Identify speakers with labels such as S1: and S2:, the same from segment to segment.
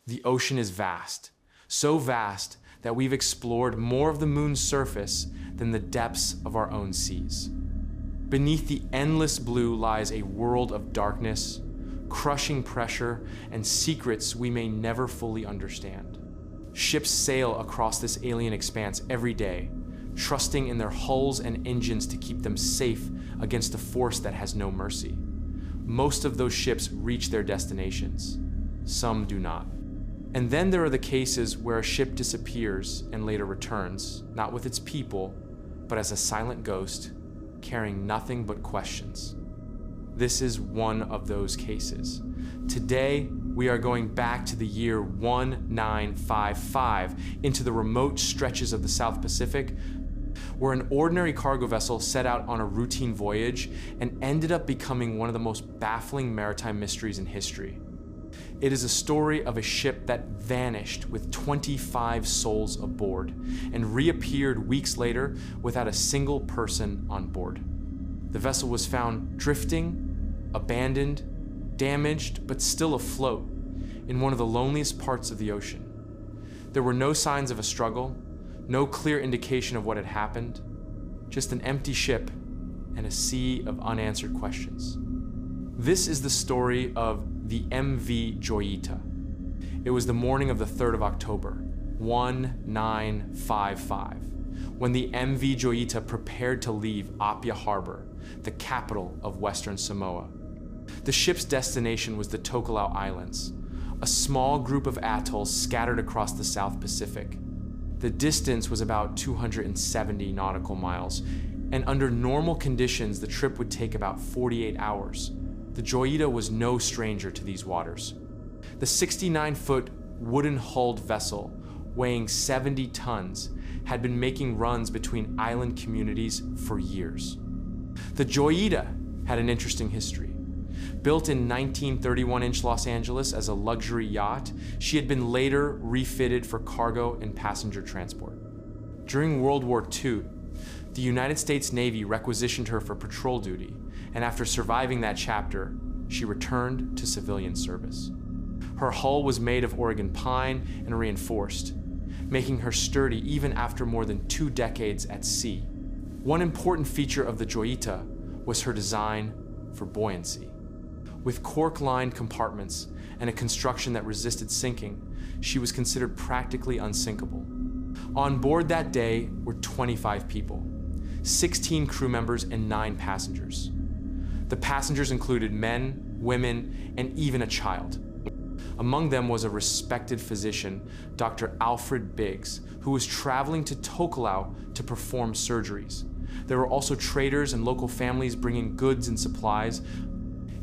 S1: The ocean is vast, so vast that we've explored more of the moon's surface than the depths of our own seas. Beneath the endless blue lies a world of darkness, crushing pressure, and secrets we may never fully understand. Ships sail across this alien expanse every day, trusting in their hulls and engines to keep them safe against a force that has no mercy. Most of those ships reach their destinations. Some do not. And then there are the cases where a ship disappears and later returns, not with its people, but as a silent ghost, carrying nothing but questions. This is one of those cases. Today, we are going back to the year 1955 into the remote stretches of the South Pacific, where an ordinary cargo vessel set out on a routine voyage and ended up becoming one of the most baffling maritime mysteries in history. It is a story of a ship that vanished with 25 souls aboard and reappeared weeks later without a single person on board. The vessel was found drifting, abandoned, damaged, but still afloat in one of the loneliest parts of the ocean. There were no signs of a struggle, no clear indication of what had happened, just an empty ship and a sea of unanswered questions. This is the story of the MV Joyita. It was the morning of the 3rd of October, 1955, when the MV Joyita prepared to leave Apia Harbor, the capital of Western Samoa. The ship's destination was the Tokelau Islands, a small group of atolls scattered across the South Pacific. The distance was about 270 nautical miles, and under normal conditions, the trip would take about 48 hours. The Joyita was no stranger to these waters. The 69-foot wooden-hulled vessel, weighing 70 tons, had been making runs between island communities for years. The Joyita had an interesting history. Built in 1931-inch Los Angeles as a luxury yacht, she had been later refitted for cargo and passenger transport. During World War II, the United States Navy requisitioned her for patrol duty, and after surviving that chapter, she returned to civilian service. Her hull was made of Oregon pine and reinforced, making her sturdy even after more than 2 decades at sea. One important feature of the Joyita was her design for buoyancy. With cork-lined compartments and a construction that resisted sinking, she was considered practically unsinkable. On board that day were 25 people, 16 crew members and 9 passengers. The passengers included men, women, and even a child. Among them was a respected physician, Dr. Alfred Biggs, who was traveling to Tokelau to perform surgeries. There were also traders and local families bringing goods and supplies.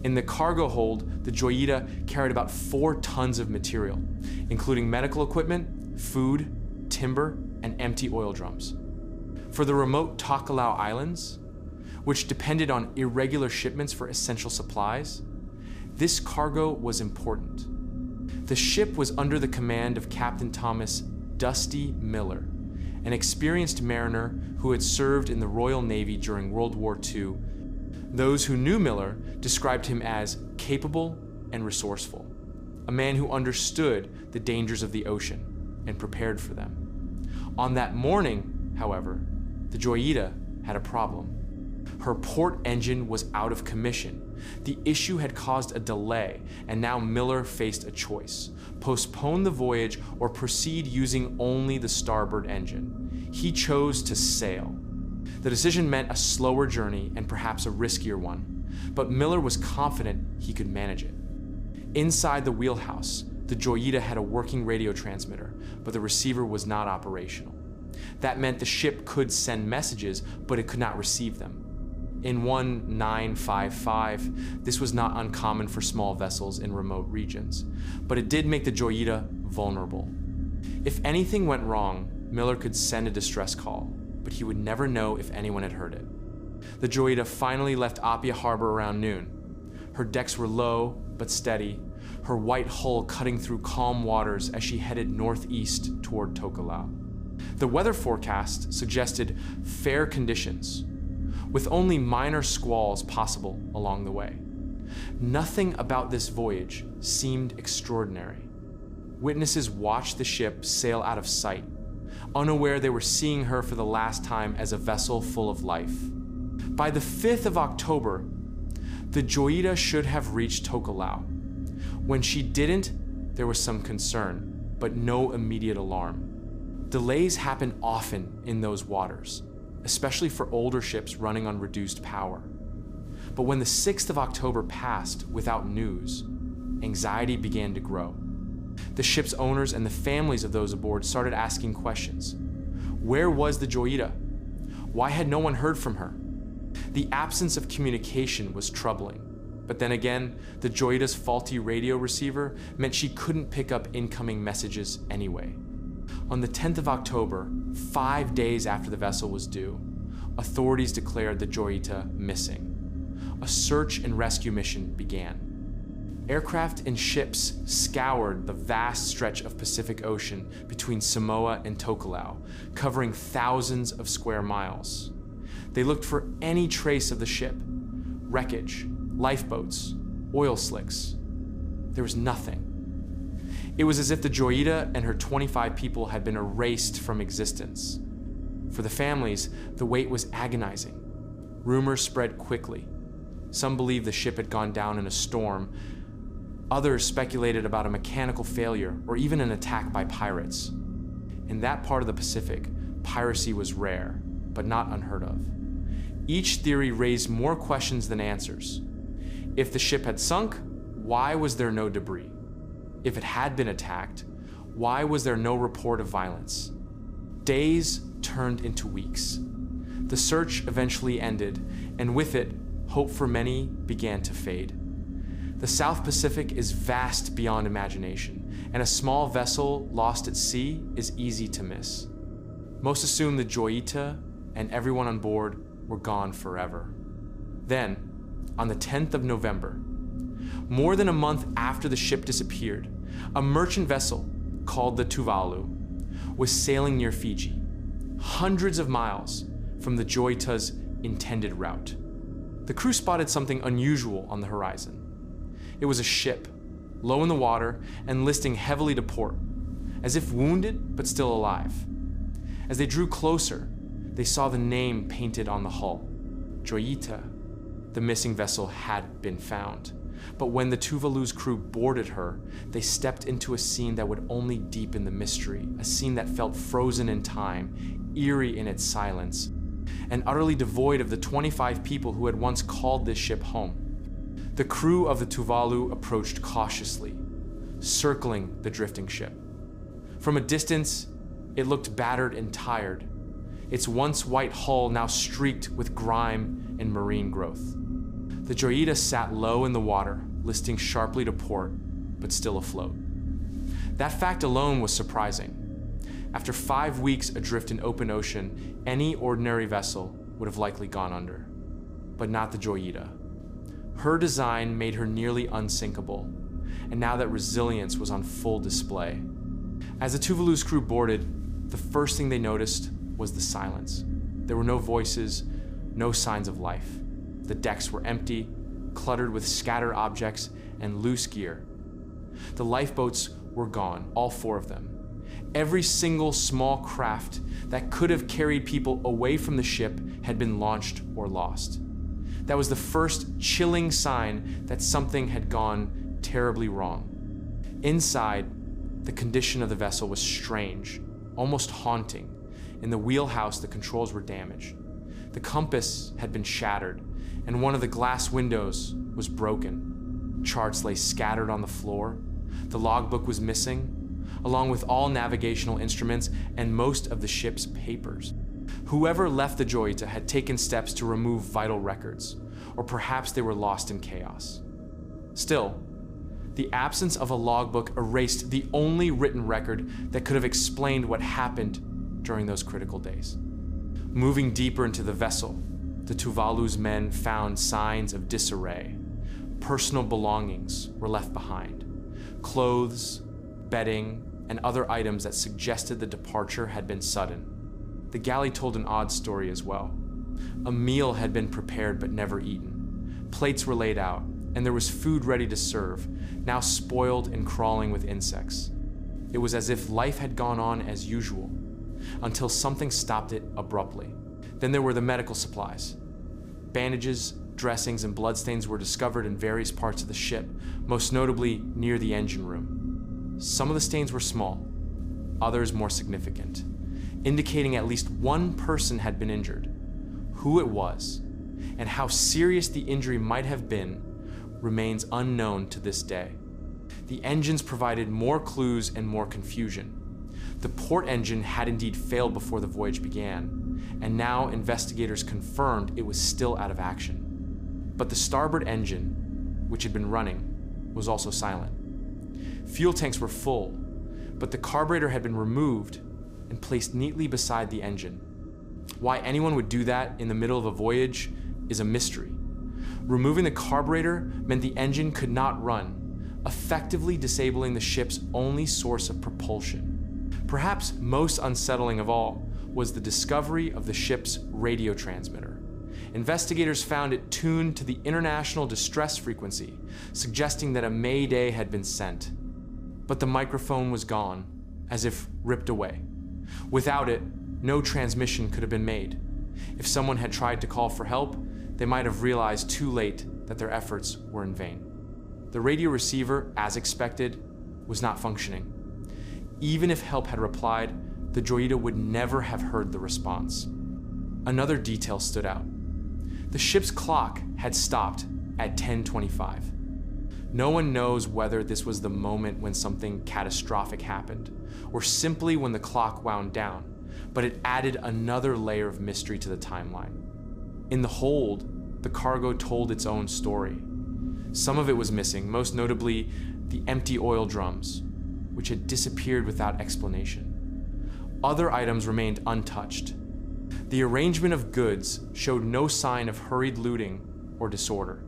S1: In the cargo hold, the Joyita carried about 4 tons of material, including medical equipment, food, timber, and empty oil drums. For the remote Tokelau Islands, which depended on irregular shipments for essential supplies, this cargo was important. The ship was under the command of Captain Thomas Dusty Miller, an experienced mariner who had served in the Royal Navy during World War II. Those who knew Miller described him as capable and resourceful, a man who understood the dangers of the ocean and prepared for them. On that morning, however, the Joyita had a problem. Her port engine was out of commission. The issue had caused a delay, and now Miller faced a choice: postpone the voyage or proceed using only the starboard engine. He chose to sail. The decision meant a slower journey and perhaps a riskier one, but Miller was confident he could manage it. Inside the wheelhouse, the Joyita had a working radio transmitter, but the receiver was not operational. That meant the ship could send messages, but it could not receive them. In 1955, this was not uncommon for small vessels in remote regions, but it did make the Joyita vulnerable. If anything went wrong, Miller could send a distress call, but he would never know if anyone had heard it. The Joyita finally left Apia Harbor around noon. Her decks were low but steady, her white hull cutting through calm waters as she headed northeast toward Tokelau. The weather forecast suggested fair conditions, with only minor squalls possible along the way. Nothing about this voyage seemed extraordinary. witnesses watched the ship sail out of sight, unaware they were seeing her for the last time as a vessel full of life. By the 5th of October, the Joyita should have reached Tokelau. When she didn't, there was some concern, but no immediate alarm. Delays happen often in those waters, especially for older ships running on reduced power. But when the 6th of October passed without news, anxiety began to grow. The ship's owners and the families of those aboard started asking questions. Where was the Joyita? Why had no one heard from her? The absence of communication was troubling. But then again, the Joyita's faulty radio receiver meant she couldn't pick up incoming messages anyway. On the 10th of October, 5 days after the vessel was due, authorities declared the Joyita missing. A search and rescue mission began. Aircraft and ships scoured the vast stretch of Pacific Ocean between Samoa and Tokelau, covering thousands of square miles. They looked for any trace of the ship, wreckage, lifeboats, oil slicks. There was nothing. It was as if the Joyita and her 25 people had been erased from existence. For the families, the wait was agonizing. Rumors spread quickly. Some believed the ship had gone down in a storm. Others speculated about a mechanical failure or even an attack by pirates. In that part of the Pacific, piracy was rare, but not unheard of. Each theory raised more questions than answers. If the ship had sunk, why was there no debris? If it had been attacked, why was there no report of violence? Days turned into weeks. The search eventually ended, and with it, hope for many began to fade. The South Pacific is vast beyond imagination, and a small vessel lost at sea is easy to miss. Most assumed the Joyita and everyone on board were gone forever. Then, on the 10th of November, more than a month after the ship disappeared, a merchant vessel called the Tuvalu was sailing near Fiji, hundreds of miles from the Joyita's intended route. The crew spotted something unusual on the horizon. It was a ship, low in the water and listing heavily to port, as if wounded but still alive. As they drew closer, they saw the name painted on the hull, Joyita. The missing vessel had been found, but when the Tuvalu's crew boarded her, they stepped into a scene that would only deepen the mystery, a scene that felt frozen in time, eerie in its silence, and utterly devoid of the 25 people who had once called this ship home. The crew of the Tuvalu approached cautiously, circling the drifting ship. From a distance, it looked battered and tired, its once white hull now streaked with grime and marine growth. The Joyita sat low in the water, listing sharply to port, but still afloat. That fact alone was surprising. After 5 weeks adrift in open ocean, any ordinary vessel would have likely gone under, but not the Joyita. Her design made her nearly unsinkable, and now that resilience was on full display. As the Tuvalu's crew boarded, the first thing they noticed was the silence. There were no voices, no signs of life. The decks were empty, cluttered with scattered objects and loose gear. The lifeboats were gone, all 4 of them. Every single small craft that could have carried people away from the ship had been launched or lost. That was the first chilling sign that something had gone terribly wrong. Inside, the condition of the vessel was strange, almost haunting. In the wheelhouse, the controls were damaged. The compass had been shattered, and one of the glass windows was broken. Charts lay scattered on the floor. The logbook was missing, along with all navigational instruments and most of the ship's papers. Whoever left the Joyita had taken steps to remove vital records, or perhaps they were lost in chaos. Still, the absence of a logbook erased the only written record that could have explained what happened during those critical days. Moving deeper into the vessel, the Tuvalu's men found signs of disarray. Personal belongings were left behind. Clothes, bedding, and other items that suggested the departure had been sudden. The galley told an odd story as well. A meal had been prepared but never eaten. Plates were laid out, and there was food ready to serve, now spoiled and crawling with insects. It was as if life had gone on as usual, until something stopped it abruptly. Then there were the medical supplies. Bandages, dressings, and bloodstains were discovered in various parts of the ship, most notably near the engine room. Some of the stains were small, others more significant, indicating at least one person had been injured. Who it was, and how serious the injury might have been, remains unknown to this day. The engines provided more clues and more confusion. The port engine had indeed failed before the voyage began, and now investigators confirmed it was still out of action. But the starboard engine, which had been running, was also silent. Fuel tanks were full, but the carburetor had been removed and placed neatly beside the engine. Why anyone would do that in the middle of a voyage is a mystery. Removing the carburetor meant the engine could not run, effectively disabling the ship's only source of propulsion. Perhaps most unsettling of all was the discovery of the ship's radio transmitter. Investigators found it tuned to the international distress frequency, suggesting that a mayday had been sent. But the microphone was gone, as if ripped away. Without it, no transmission could have been made. If someone had tried to call for help, they might have realized too late that their efforts were in vain. The radio receiver, as expected, was not functioning. Even if help had replied, the Joyita would never have heard the response. Another detail stood out. The ship's clock had stopped at 10:25. No one knows whether this was the moment when something catastrophic happened, or simply when the clock wound down, but it added another layer of mystery to the timeline. In the hold, the cargo told its own story. Some of it was missing, most notably the empty oil drums, which had disappeared without explanation. Other items remained untouched. The arrangement of goods showed no sign of hurried looting or disorder,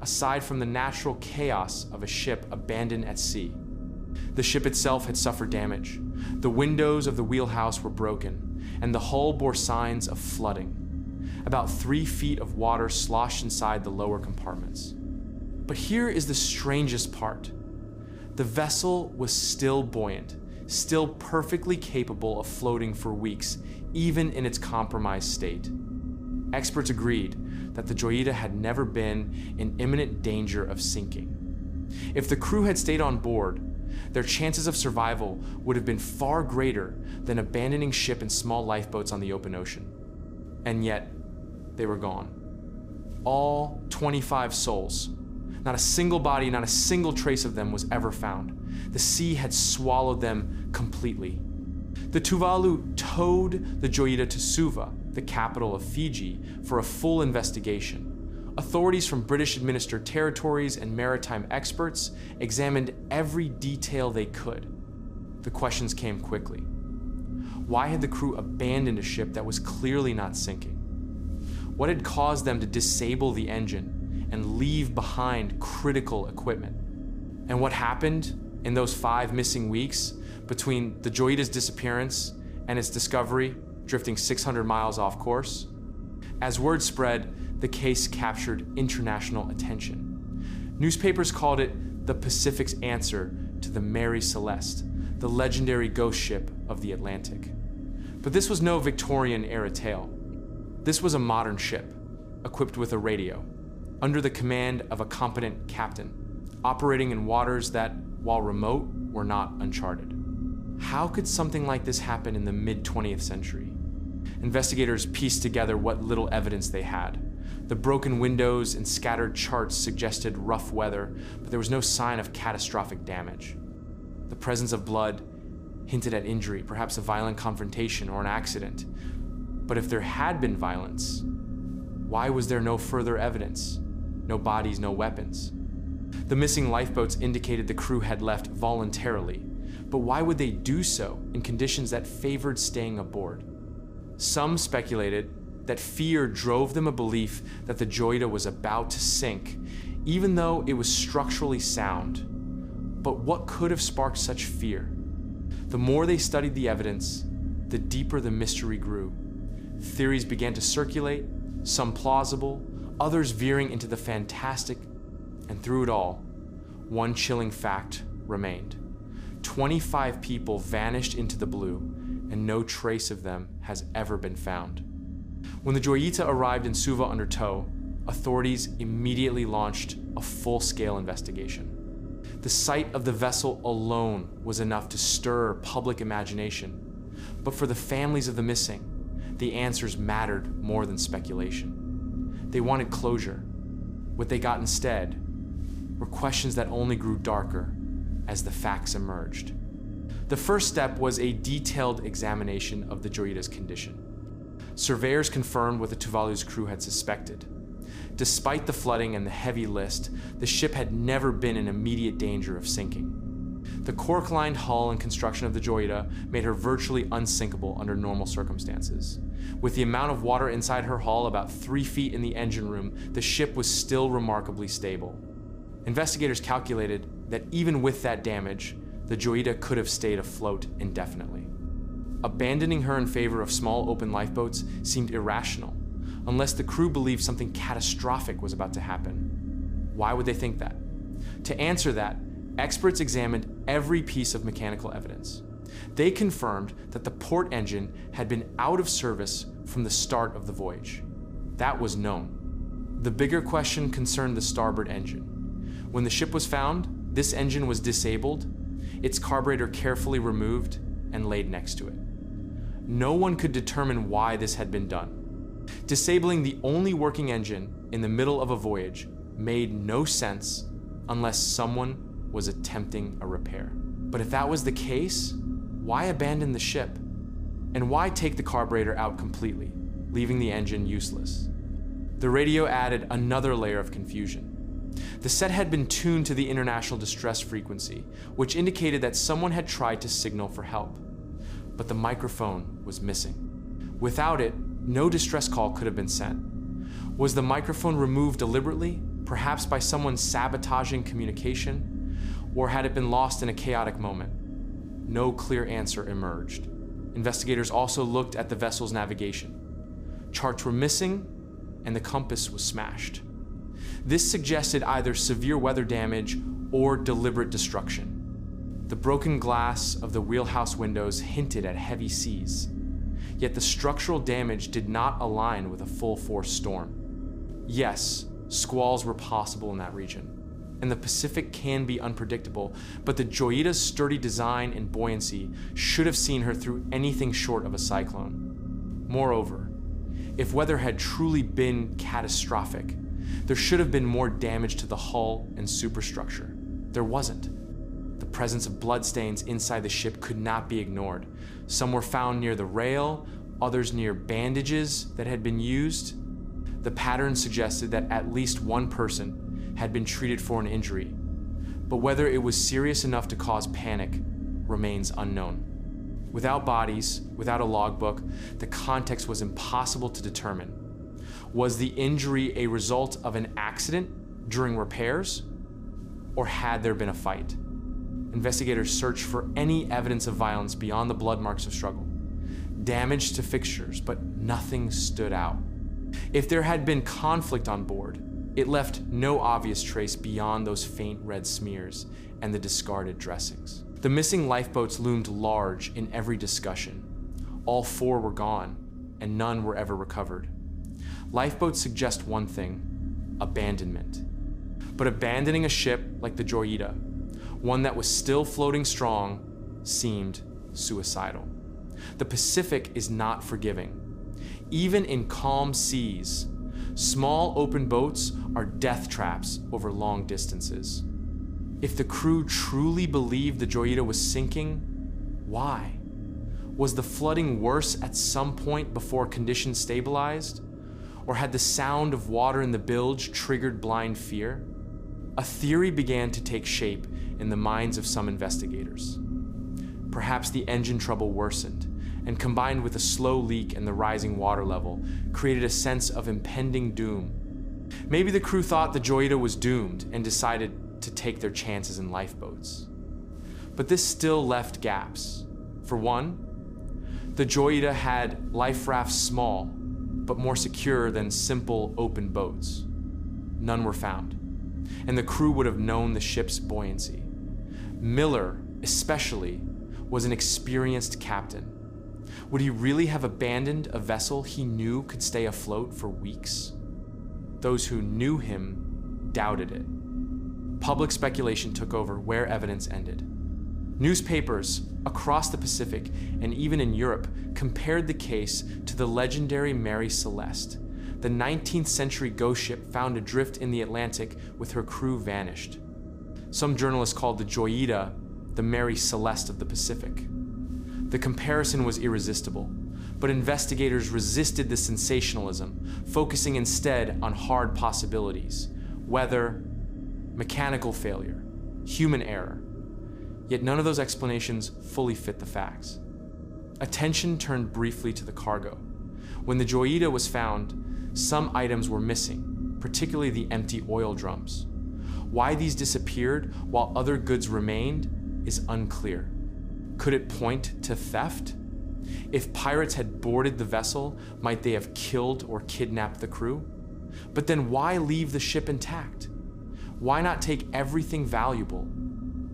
S1: aside from the natural chaos of a ship abandoned at sea. The ship itself had suffered damage. The windows of the wheelhouse were broken, and the hull bore signs of flooding. About 3 feet of water sloshed inside the lower compartments. But here is the strangest part. The vessel was still buoyant, still perfectly capable of floating for weeks, even in its compromised state. Experts agreed that the Joyita had never been in imminent danger of sinking. If the crew had stayed on board, their chances of survival would have been far greater than abandoning ship in small lifeboats on the open ocean. And yet, they were gone. All 25 souls. Not a single body, not a single trace of them was ever found. The sea had swallowed them completely. The Tuvalu towed the Joyita to Suva, the capital of Fiji, for a full investigation. Authorities from British-administered territories and maritime experts examined every detail they could. The questions came quickly. Why had the crew abandoned a ship that was clearly not sinking? What had caused them to disable the engine and leave behind critical equipment? And what happened in those 5 missing weeks between the Joyita's disappearance and its discovery, drifting 600 miles off course? As word spread, the case captured international attention. Newspapers called it the Pacific's answer to the Mary Celeste, the legendary ghost ship of the Atlantic. But this was no Victorian-era tale. This was a modern ship, equipped with a radio, under the command of a competent captain, operating in waters that, while remote, were not uncharted. How could something like this happen in the mid-20th century? Investigators pieced together what little evidence they had. The broken windows and scattered charts suggested rough weather, but there was no sign of catastrophic damage. The presence of blood hinted at injury, perhaps a violent confrontation or an accident. But if there had been violence, why was there no further evidence? No bodies, no weapons. The missing lifeboats indicated the crew had left voluntarily, but why would they do so in conditions that favored staying aboard? Some speculated that fear drove them a belief that the Joyita was about to sink, even though it was structurally sound. But what could have sparked such fear? The more they studied the evidence, the deeper the mystery grew. Theories began to circulate, some plausible, others veering into the fantastic, and through it all, one chilling fact remained. 25 people vanished into the blue, and no trace of them has ever been found. When the Joyita arrived in Suva under tow, authorities immediately launched a full-scale investigation. The sight of the vessel alone was enough to stir public imagination, but for the families of the missing, the answers mattered more than speculation. They wanted closure. What they got instead were questions that only grew darker as the facts emerged. The first step was a detailed examination of the Joyita's condition. Surveyors confirmed what the Tuvalu's crew had suspected. Despite the flooding and the heavy list, the ship had never been in immediate danger of sinking. The cork-lined hull and construction of the Joyita made her virtually unsinkable under normal circumstances. With the amount of water inside her hull, about 3 feet in the engine room, the ship was still remarkably stable. Investigators calculated that even with that damage, the Joyita could have stayed afloat indefinitely. Abandoning her in favor of small open lifeboats seemed irrational, unless the crew believed something catastrophic was about to happen. Why would they think that? To answer that, experts examined every piece of mechanical evidence. They confirmed that the port engine had been out of service from the start of the voyage. That was known. The bigger question concerned the starboard engine. When the ship was found, this engine was disabled, its carburetor carefully removed and laid next to it. No one could determine why this had been done. Disabling the only working engine in the middle of a voyage made no sense unless someone was attempting a repair. But if that was the case, why abandon the ship? And why take the carburetor out completely, leaving the engine useless? The radio added another layer of confusion. The set had been tuned to the international distress frequency, which indicated that someone had tried to signal for help. But the microphone was missing. Without it, no distress call could have been sent. Was the microphone removed deliberately, perhaps by someone sabotaging communication? Or had it been lost in a chaotic moment? No clear answer emerged. Investigators also looked at the vessel's navigation. Charts were missing, and the compass was smashed. This suggested either severe weather damage or deliberate destruction. The broken glass of the wheelhouse windows hinted at heavy seas. Yet the structural damage did not align with a full-force storm. Yes, squalls were possible in that region, and the Pacific can be unpredictable, but the Joyita's sturdy design and buoyancy should have seen her through anything short of a cyclone. Moreover, if weather had truly been catastrophic, there should have been more damage to the hull and superstructure. There wasn't. The presence of bloodstains inside the ship could not be ignored. Some were found near the rail, others near bandages that had been used. The pattern suggested that at least one person had been treated for an injury, but whether it was serious enough to cause panic remains unknown. Without bodies, without a logbook, the context was impossible to determine. Was the injury a result of an accident during repairs, or had there been a fight? Investigators searched for any evidence of violence beyond the blood marks of struggle. Damage to fixtures, but nothing stood out. If there had been conflict on board, it left no obvious trace beyond those faint red smears and the discarded dressings. The missing lifeboats loomed large in every discussion. All 4 were gone, and none were ever recovered. Lifeboats suggest one thing: abandonment. But abandoning a ship like the Joyita, one that was still floating strong, seemed suicidal. The Pacific is not forgiving. Even in calm seas, small open boats are death traps over long distances. If the crew truly believed the Joyita was sinking, why? Was the flooding worse at some point before conditions stabilized? Or had the sound of water in the bilge triggered blind fear? A theory began to take shape in the minds of some investigators. Perhaps the engine trouble worsened, and combined with a slow leak and the rising water level, created a sense of impending doom. Maybe the crew thought the Joyita was doomed and decided to take their chances in lifeboats. But this still left gaps. For one, the Joyita had life rafts small, but more secure than simple open boats. None were found, and the crew would have known the ship's buoyancy. Miller especially, was an experienced captain. Would he really have abandoned a vessel he knew could stay afloat for weeks? Those who knew him doubted it. Public speculation took over where evidence ended. Newspapers across the Pacific and even in Europe compared the case to the legendary Mary Celeste, the 19th century ghost ship found adrift in the Atlantic with her crew vanished. Some journalists called the Joyita the Mary Celeste of the Pacific. The comparison was irresistible, but investigators resisted the sensationalism, focusing instead on hard possibilities: weather, mechanical failure, human error. Yet none of those explanations fully fit the facts. Attention turned briefly to the cargo. When the Joyita was found, some items were missing, particularly the empty oil drums. Why these disappeared while other goods remained is unclear. Could it point to theft? If pirates had boarded the vessel, might they have killed or kidnapped the crew? But then why leave the ship intact? Why not take everything valuable?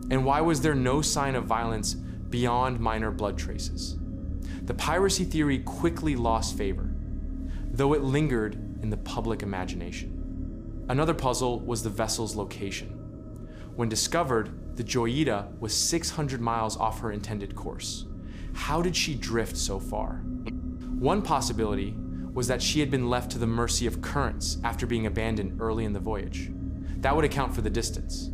S1: And why was there no sign of violence beyond minor blood traces? The piracy theory quickly lost favor, though it lingered in the public imagination. Another puzzle was the vessel's location. When discovered, the Joyita was 600 miles off her intended course. How did she drift so far? One possibility was that she had been left to the mercy of currents after being abandoned early in the voyage. That would account for the distance.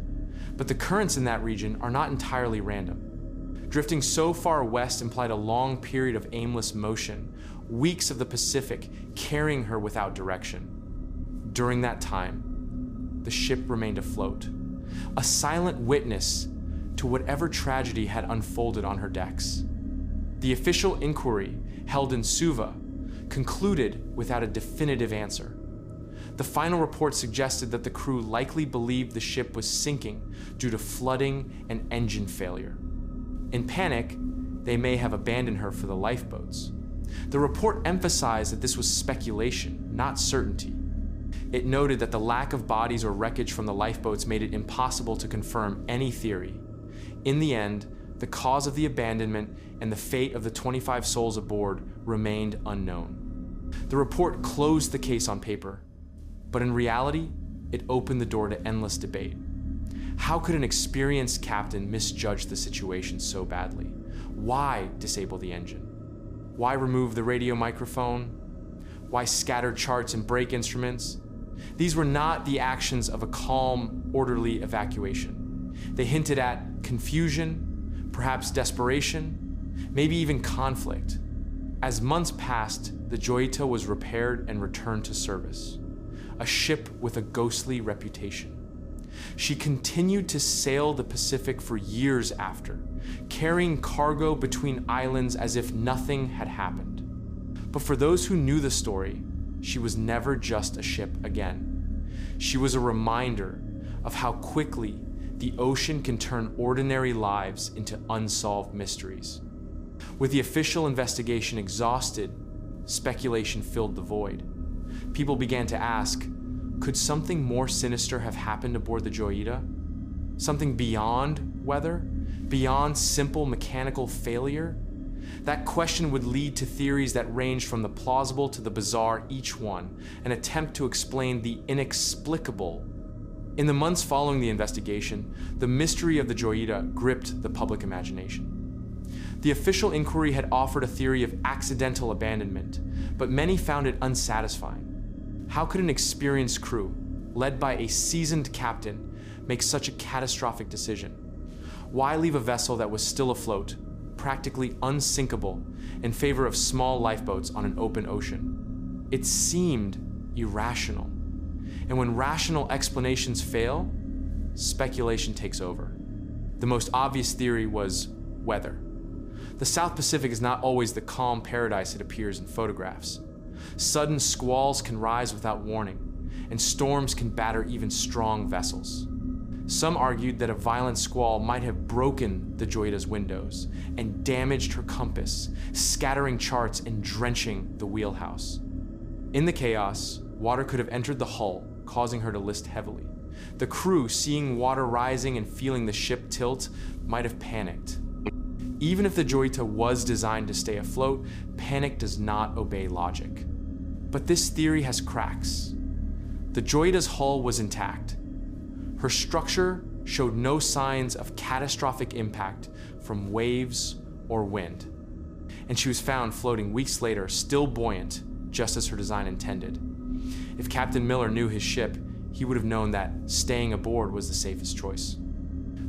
S1: But the currents in that region are not entirely random. Drifting so far west implied a long period of aimless motion, weeks of the Pacific carrying her without direction. During that time, the ship remained afloat, a silent witness to whatever tragedy had unfolded on her decks. The official inquiry, held in Suva, concluded without a definitive answer. The final report suggested that the crew likely believed the ship was sinking due to flooding and engine failure. In panic, they may have abandoned her for the lifeboats. The report emphasized that this was speculation, not certainty. It noted that the lack of bodies or wreckage from the lifeboats made it impossible to confirm any theory. In the end, the cause of the abandonment and the fate of the 25 souls aboard remained unknown. The report closed the case on paper, but in reality, it opened the door to endless debate. How could an experienced captain misjudge the situation so badly? Why disable the engine? Why remove the radio microphone? Why scatter charts and break instruments? These were not the actions of a calm, orderly evacuation. They hinted at confusion, perhaps desperation, maybe even conflict. As months passed, the Joyita was repaired and returned to service, a ship with a ghostly reputation. She continued to sail the Pacific for years after, carrying cargo between islands as if nothing had happened. But for those who knew the story, she was never just a ship again. She was a reminder of how quickly the ocean can turn ordinary lives into unsolved mysteries. With the official investigation exhausted, speculation filled the void. People began to ask, could something more sinister have happened aboard the Joyita? Something beyond weather? Beyond simple mechanical failure? That question would lead to theories that ranged from the plausible to the bizarre, each one an attempt to explain the inexplicable. In the months following the investigation, the mystery of the Joyita gripped the public imagination. The official inquiry had offered a theory of accidental abandonment, but many found it unsatisfying. How could an experienced crew, led by a seasoned captain, make such a catastrophic decision? Why leave a vessel that was still afloat, practically unsinkable, in favor of small lifeboats on an open ocean? It seemed irrational. And when rational explanations fail, speculation takes over. The most obvious theory was weather. The South Pacific is not always the calm paradise it appears in photographs. Sudden squalls can rise without warning, and storms can batter even strong vessels. Some argued that a violent squall might have broken the Joyita's windows and damaged her compass, scattering charts and drenching the wheelhouse. In the chaos, water could have entered the hull, causing her to list heavily. The crew, seeing water rising and feeling the ship tilt, might have panicked. Even if the Joyita was designed to stay afloat, panic does not obey logic. But this theory has cracks. The Joyita's hull was intact. Her structure showed no signs of catastrophic impact from waves or wind. And she was found floating weeks later, still buoyant, just as her design intended. If Captain Miller knew his ship, he would have known that staying aboard was the safest choice.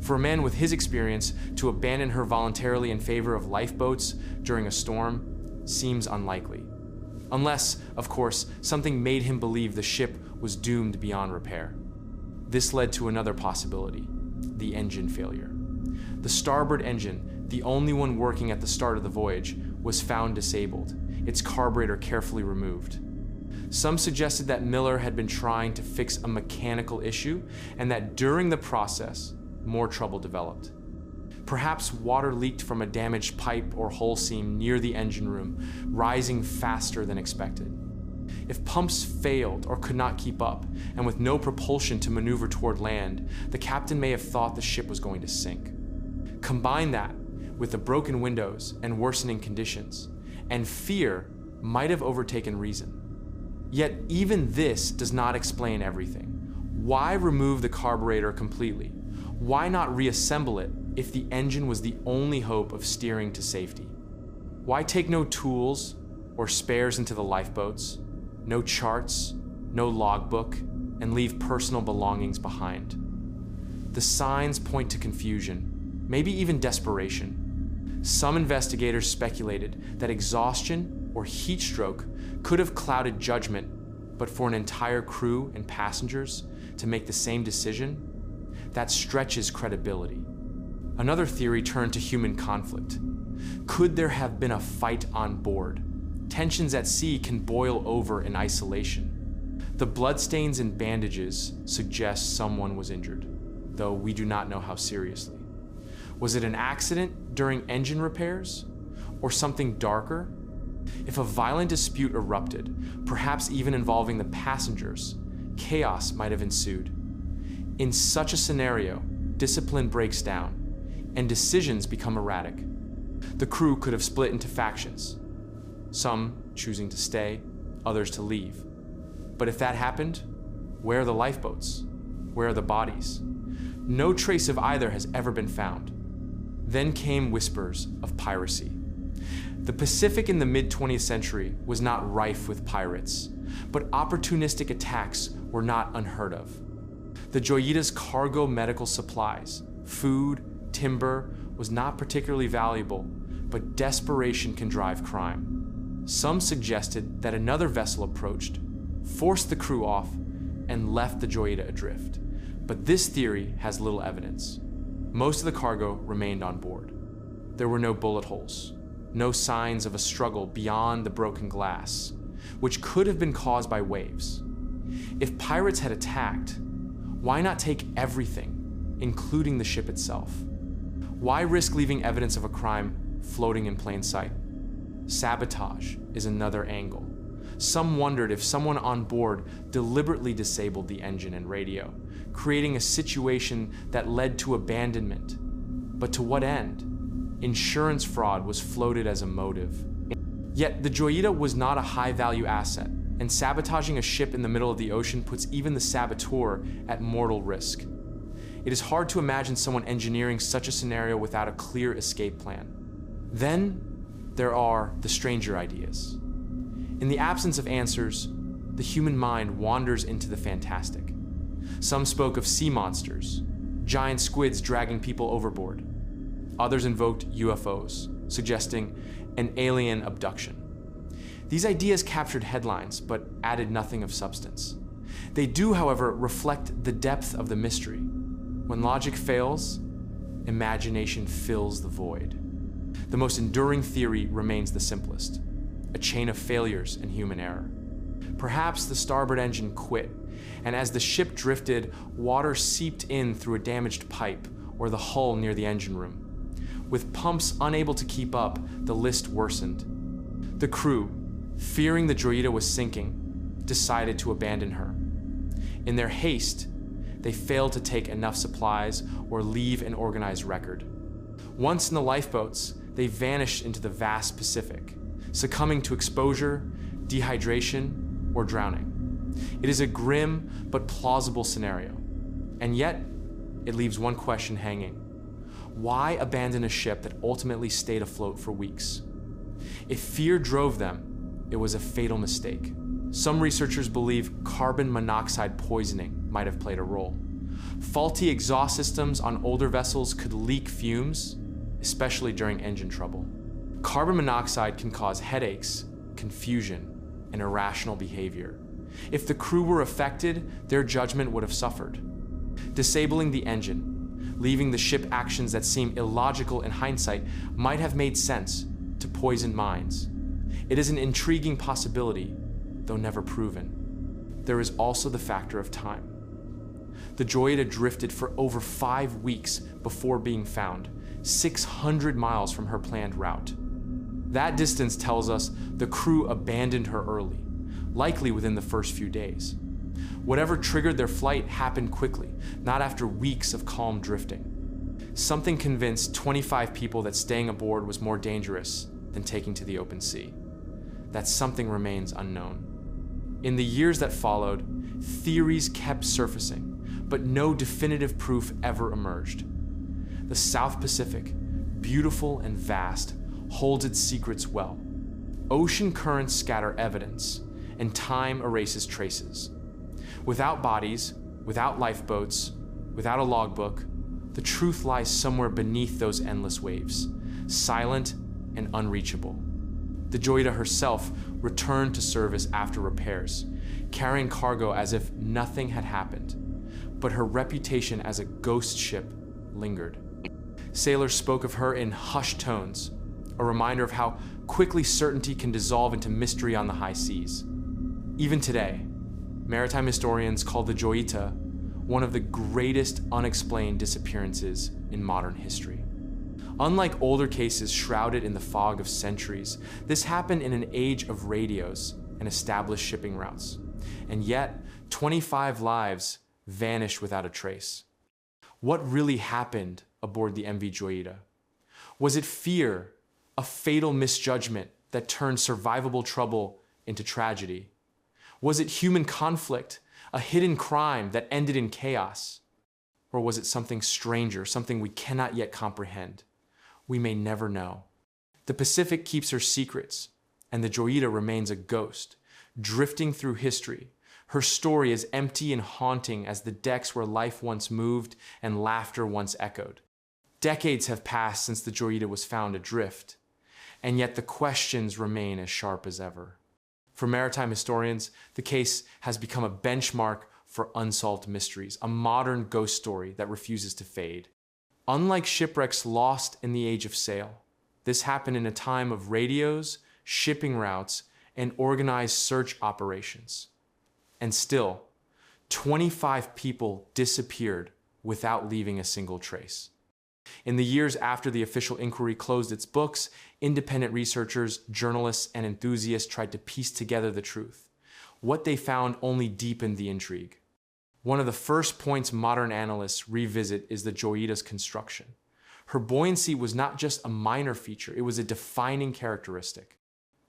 S1: For a man with his experience to abandon her voluntarily in favor of lifeboats during a storm seems unlikely. Unless, of course, something made him believe the ship was doomed beyond repair. This led to another possibility: the engine failure. The starboard engine, the only one working at the start of the voyage, was found disabled, its carburetor carefully removed. Some suggested that Miller had been trying to fix a mechanical issue and that during the process, more trouble developed. Perhaps water leaked from a damaged pipe or hull seam near the engine room, rising faster than expected. If pumps failed or could not keep up, and with no propulsion to maneuver toward land, the captain may have thought the ship was going to sink. Combine that with the broken windows and worsening conditions, and fear might have overtaken reason. Yet even this does not explain everything. Why remove the carburetor completely? Why not reassemble it if the engine was the only hope of steering to safety? Why take no tools or spares into the lifeboats, no charts, no logbook, and leave personal belongings behind? The signs point to confusion, maybe even desperation. Some investigators speculated that exhaustion or heat stroke could have clouded judgment, but for an entire crew and passengers to make the same decision, that stretches credibility. Another theory turned to human conflict. Could there have been a fight on board? Tensions at sea can boil over in isolation. The bloodstains and bandages suggest someone was injured, though we do not know how seriously. Was it an accident during engine repairs? Or something darker? If a violent dispute erupted, perhaps even involving the passengers, chaos might have ensued. In such a scenario, discipline breaks down, and decisions become erratic. The crew could have split into factions, some choosing to stay, others to leave. But if that happened, where are the lifeboats? Where are the bodies? No trace of either has ever been found. Then came whispers of piracy. The Pacific in the mid-20th century was not rife with pirates, but opportunistic attacks were not unheard of. The Joyita's cargo medical supplies, food, timber was not particularly valuable, but desperation can drive crime. Some suggested that another vessel approached, forced the crew off, and left the Joyita adrift. But this theory has little evidence. Most of the cargo remained on board. There were no bullet holes, no signs of a struggle beyond the broken glass, which could have been caused by waves. If pirates had attacked, why not take everything, including the ship itself? Why risk leaving evidence of a crime floating in plain sight? Sabotage is another angle. Some wondered if someone on board deliberately disabled the engine and radio, creating a situation that led to abandonment. But to what end? Insurance fraud was floated as a motive. Yet the Joyita was not a high-value asset, and sabotaging a ship in the middle of the ocean puts even the saboteur at mortal risk. It is hard to imagine someone engineering such a scenario without a clear escape plan. Then there are the stranger ideas. In the absence of answers, the human mind wanders into the fantastic. Some spoke of sea monsters, giant squids dragging people overboard. Others invoked UFOs, suggesting an alien abduction. These ideas captured headlines, but added nothing of substance. They do, however, reflect the depth of the mystery. When logic fails, imagination fills the void. The most enduring theory remains the simplest: a chain of failures and human error. Perhaps the starboard engine quit, and as the ship drifted, water seeped in through a damaged pipe or the hull near the engine room. With pumps unable to keep up, the list worsened. The crew, fearing the Joyita was sinking, decided to abandon her. In their haste, they failed to take enough supplies or leave an organized record. Once in the lifeboats, they vanished into the vast Pacific, succumbing to exposure, dehydration, or drowning. It is a grim but plausible scenario, and yet it leaves one question hanging. Why abandon a ship that ultimately stayed afloat for weeks? If fear drove them, it was a fatal mistake. Some researchers believe carbon monoxide poisoning might have played a role. Faulty exhaust systems on older vessels could leak fumes, especially during engine trouble. Carbon monoxide can cause headaches, confusion, and irrational behavior. If the crew were affected, their judgment would have suffered. Disabling the engine, leaving the ship actions that seem illogical in hindsight, might have made sense to poisoned minds. It is an intriguing possibility, though never proven. There is also the factor of time. The Joyita drifted for over 5 weeks before being found, 600 miles from her planned route. That distance tells us the crew abandoned her early, likely within the first few days. Whatever triggered their flight happened quickly, not after weeks of calm drifting. Something convinced 25 people that staying aboard was more dangerous than taking to the open sea. That something remains unknown. In the years that followed, theories kept surfacing, but no definitive proof ever emerged. The South Pacific, beautiful and vast, holds its secrets well. Ocean currents scatter evidence, and time erases traces. Without bodies, without lifeboats, without a logbook, the truth lies somewhere beneath those endless waves, silent and unreachable. The Joyita herself returned to service after repairs, carrying cargo as if nothing had happened, but her reputation as a ghost ship lingered. Sailors spoke of her in hushed tones, a reminder of how quickly certainty can dissolve into mystery on the high seas. Even today, maritime historians call the Joyita one of the greatest unexplained disappearances in modern history. Unlike older cases shrouded in the fog of centuries, this happened in an age of radios and established shipping routes. And yet, 25 lives vanished without a trace. What really happened aboard the MV Joyita? Was it fear, a fatal misjudgment that turned survivable trouble into tragedy? Was it human conflict, a hidden crime that ended in chaos? Or was it something stranger, something we cannot yet comprehend? We may never know. The Pacific keeps her secrets, and the Joyita remains a ghost, drifting through history. Her story is empty and haunting as the decks where life once moved and laughter once echoed. Decades have passed since the Joyita was found adrift, and yet the questions remain as sharp as ever. For maritime historians, the case has become a benchmark for unsolved mysteries, a modern ghost story that refuses to fade. Unlike shipwrecks lost in the age of sail, this happened in a time of radios, shipping routes, and organized search operations. And still, 25 people disappeared without leaving a single trace. In the years after the official inquiry closed its books, independent researchers, journalists, and enthusiasts tried to piece together the truth. What they found only deepened the intrigue. One of the first points modern analysts revisit is the Joyita's construction. Her buoyancy was not just a minor feature, it was a defining characteristic.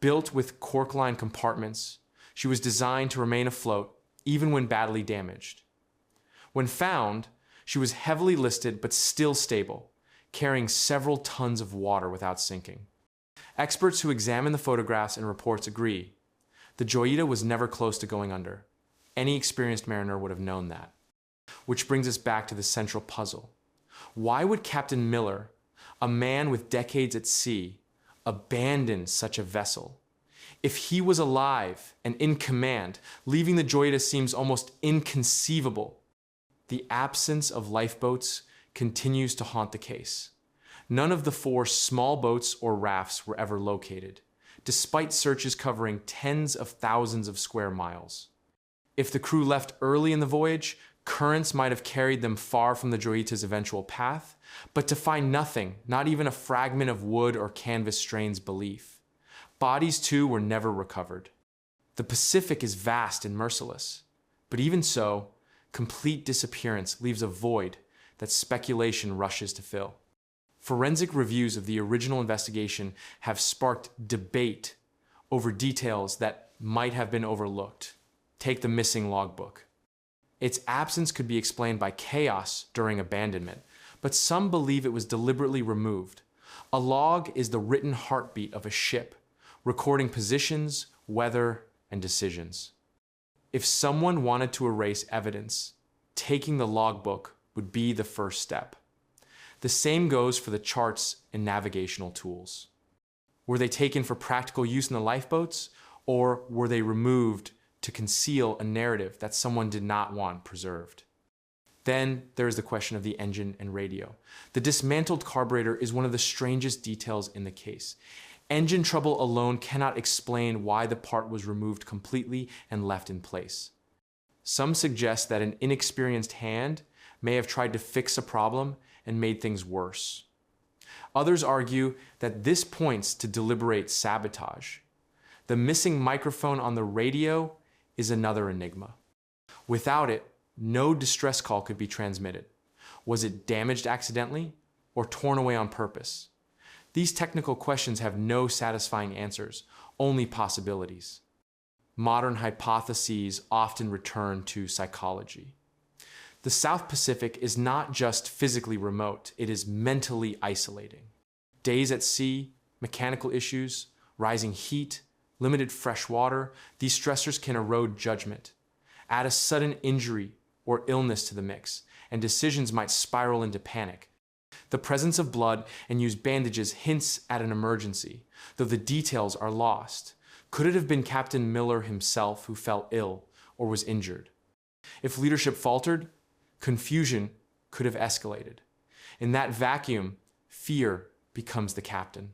S1: Built with cork-lined compartments, she was designed to remain afloat, even when badly damaged. When found, she was heavily listed but still stable, carrying several tons of water without sinking. Experts who examine the photographs and reports agree. The Joyita was never close to going under. Any experienced mariner would have known that. Which brings us back to the central puzzle. Why would Captain Miller, a man with decades at sea, abandon such a vessel? If he was alive and in command, leaving the Joyita seems almost inconceivable. The absence of lifeboats continues to haunt the case. None of the 4 small boats or rafts were ever located, despite searches covering tens of thousands of square miles. If the crew left early in the voyage, currents might have carried them far from the Joyita's eventual path, but to find nothing, not even a fragment of wood or canvas strains belief. Bodies, too, were never recovered. The Pacific is vast and merciless, but even so, complete disappearance leaves a void that speculation rushes to fill. Forensic reviews of the original investigation have sparked debate over details that might have been overlooked. Take the missing logbook. Its absence could be explained by chaos during abandonment, but some believe it was deliberately removed. A log is the written heartbeat of a ship, recording positions, weather, and decisions. If someone wanted to erase evidence, taking the logbook would be the first step. The same goes for the charts and navigational tools. Were they taken for practical use in the lifeboats, or were they removed to conceal a narrative that someone did not want preserved? Then there is the question of the engine and radio. The dismantled carburetor is one of the strangest details in the case. Engine trouble alone cannot explain why the part was removed completely and left in place. Some suggest that an inexperienced hand may have tried to fix a problem and made things worse. Others argue that this points to deliberate sabotage. The missing microphone on the radio is another enigma. Without it, no distress call could be transmitted. Was it damaged accidentally or torn away on purpose? These technical questions have no satisfying answers, only possibilities. Modern hypotheses often return to psychology. The South Pacific is not just physically remote, it is mentally isolating. Days at sea, mechanical issues, rising heat, limited fresh water, these stressors can erode judgment. Add a sudden injury or illness to the mix, and decisions might spiral into panic. The presence of blood and used bandages hints at an emergency, though the details are lost. Could it have been Captain Miller himself who fell ill or was injured? If leadership faltered, confusion could have escalated. In that vacuum, fear becomes the captain,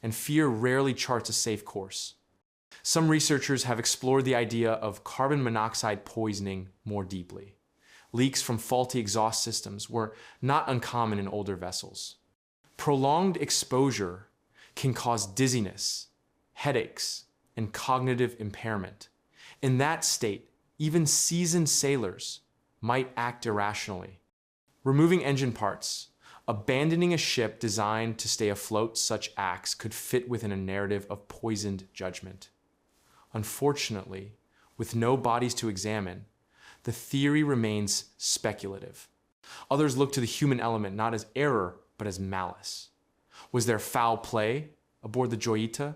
S1: and fear rarely charts a safe course. Some researchers have explored the idea of carbon monoxide poisoning more deeply. Leaks from faulty exhaust systems were not uncommon in older vessels. Prolonged exposure can cause dizziness, headaches, and cognitive impairment. In that state, even seasoned sailors might act irrationally. Removing engine parts, abandoning a ship designed to stay afloat, such acts could fit within a narrative of poisoned judgment. Unfortunately, with no bodies to examine, the theory remains speculative. Others look to the human element not as error, but as malice. Was there foul play aboard the Joyita?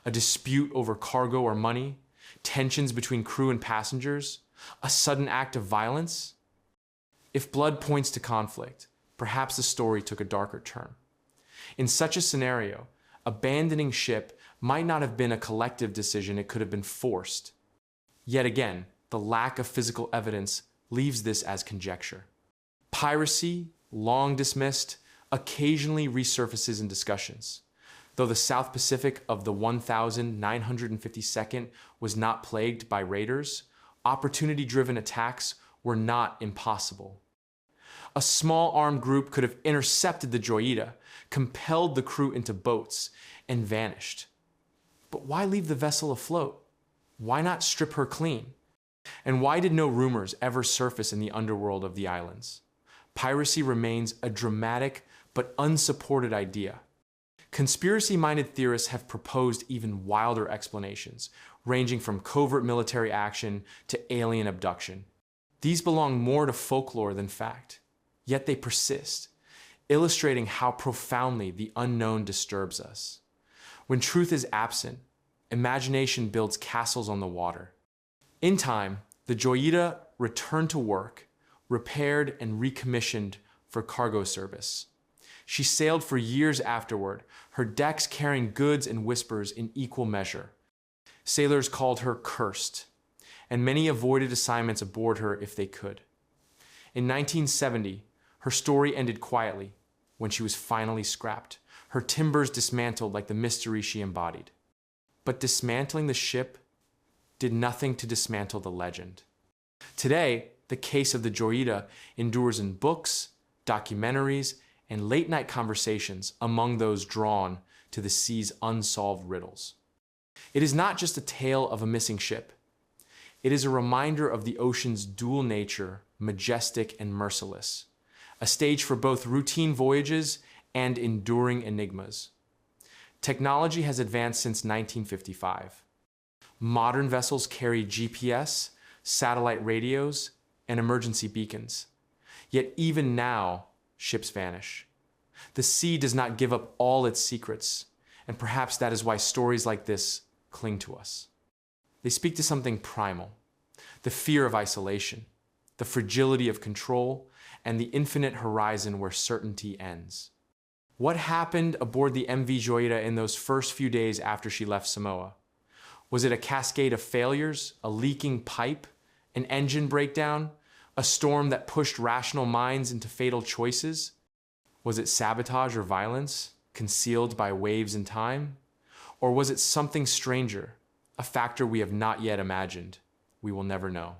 S1: A dispute over cargo or money? Tensions between crew and passengers? A sudden act of violence? If blood points to conflict, perhaps the story took a darker turn. In such a scenario, abandoning ship might not have been a collective decision, it could have been forced. Yet again, the lack of physical evidence leaves this as conjecture. Piracy, long dismissed, occasionally resurfaces in discussions. Though the South Pacific of the 1952nd was not plagued by raiders, opportunity-driven attacks were not impossible. A small armed group could have intercepted the Joyita, compelled the crew into boats, and vanished. But why leave the vessel afloat? Why not strip her clean? And why did no rumors ever surface in the underworld of the islands? Piracy remains a dramatic but unsupported idea. Conspiracy-minded theorists have proposed even wilder explanations, ranging from covert military action to alien abduction. These belong more to folklore than fact, yet they persist, illustrating how profoundly the unknown disturbs us. When truth is absent, imagination builds castles on the water. In time, the Joyita returned to work, repaired and recommissioned for cargo service. She sailed for years afterward, her decks carrying goods and whispers in equal measure. Sailors called her cursed, and many avoided assignments aboard her if they could. In 1970, her story ended quietly when she was finally scrapped, her timbers dismantled like the mystery she embodied. But dismantling the ship did nothing to dismantle the legend. Today, the case of the Joyita endures in books, documentaries, and late-night conversations among those drawn to the sea's unsolved riddles. It is not just a tale of a missing ship. It is a reminder of the ocean's dual nature majestic, and merciless, a stage for both routine voyages and enduring enigmas. Technology has advanced since 1955. Modern vessels carry GPS, satellite radios, and emergency beacons. Yet even now, ships vanish. The sea does not give up all its secrets, and perhaps that is why stories like this cling to us. They speak to something primal, the fear of isolation, the fragility of control, and the infinite horizon where certainty ends. What happened aboard the MV Joyita in those first few days after she left Samoa? Was it a cascade of failures, a leaking pipe, an engine breakdown, a storm that pushed rational minds into fatal choices? Was it sabotage or violence, concealed by waves and time? Or was it something stranger, a factor we have not yet imagined? We will never know.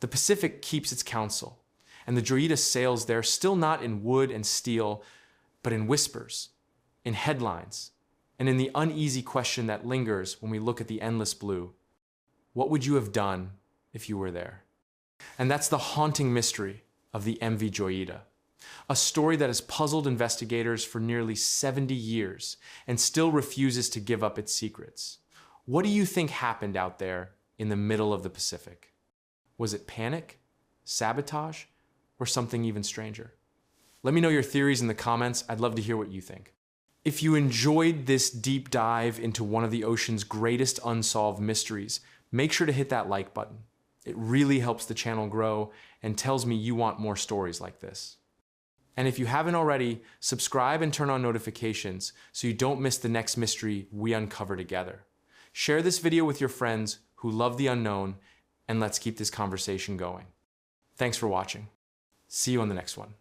S1: The Pacific keeps its counsel, and the Joyita sails there still not in wood and steel, but in whispers, in headlines, and in the uneasy question that lingers when we look at the endless blue. What would you have done if you were there? And that's the haunting mystery of the MV Joyita, a story that has puzzled investigators for nearly 70 years and still refuses to give up its secrets. What do you think happened out there in the middle of the Pacific? Was it panic, sabotage, or something even stranger? Let me know your theories in the comments. I'd love to hear what you think. If you enjoyed this deep dive into one of the ocean's greatest unsolved mysteries, make sure to hit that like button. It really helps the channel grow and tells me you want more stories like this. And if you haven't already, subscribe and turn on notifications so you don't miss the next mystery we uncover together. Share this video with your friends who love the unknown, and let's keep this conversation going. Thanks for watching. See you on the next one.